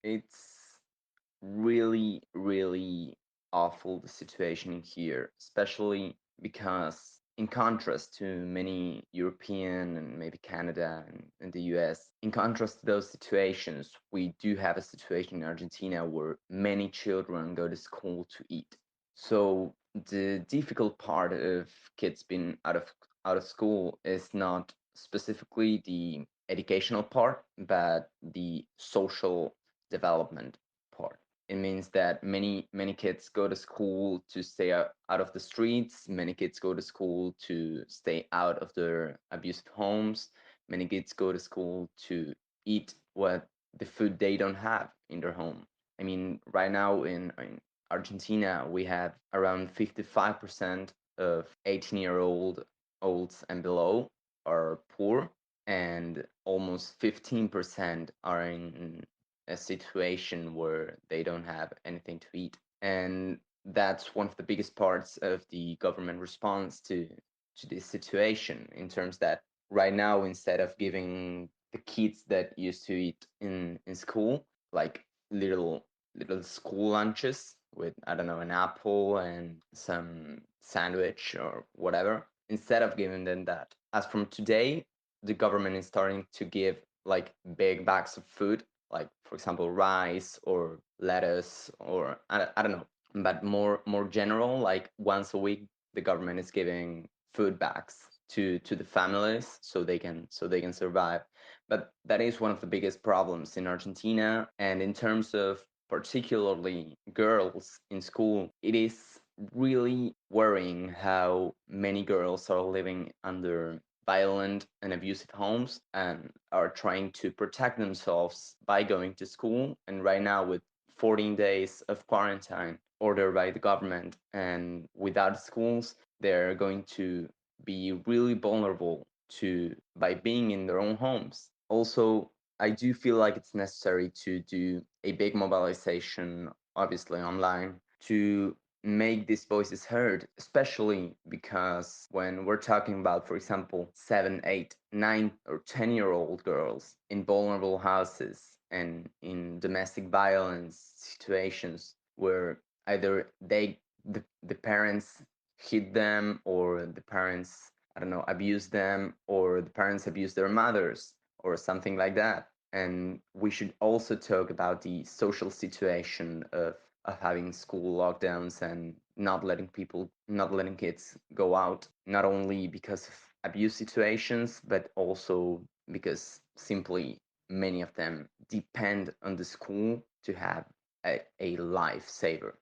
It's really, really awful the situation in here, especially because, in contrast to many European and maybe Canada and the US, in contrast to those situations, we do have a situation in Argentina where many children go to school to eat. So the difficult part of kids being out of school is not specifically the educational part, but the social development part. It means that many kids go to school to stay out of the streets. Many kids go to school to stay out of their abusive homes. Many kids go to school to eat what the food they don't have in their home. I mean, right now in Argentina, we have around 55% of 18-year-old olds and below are poor, and almost 15% are in a situation where they don't have anything to eat. And that's one of the biggest parts of the government response to this situation, in terms that right now, instead of giving the kids that used to eat in school, like little school lunches with, I don't know, an apple and some sandwich or whatever, instead of giving them that, as from today, the government is starting to give like big bags of food, like for example rice or lettuce, or I don't know, but more general, like once a week the government is giving food bags to the families so they can survive. But that is one of the biggest problems in Argentina, and in terms of particularly girls in school, it is really worrying how many girls are living under violent and abusive homes and are trying to protect themselves by going to school. And right now, with 14 days of quarantine ordered by the government and without schools, they're going to be really vulnerable to by being in their own homes. Also, I do feel like it's necessary to do a big mobilization, obviously online, to make these voices heard, especially because when we're talking about, for example, 7, 8, 9, or 10-year-old girls in vulnerable houses and in domestic violence situations where either the parents hit them, or the parents, I don't know, abuse them, or the parents abuse their mothers, or something like that. And we should also talk about the social situation of having school lockdowns and not letting kids go out, not only because of abuse situations, but also because simply many of them depend on the school to have a lifesaver.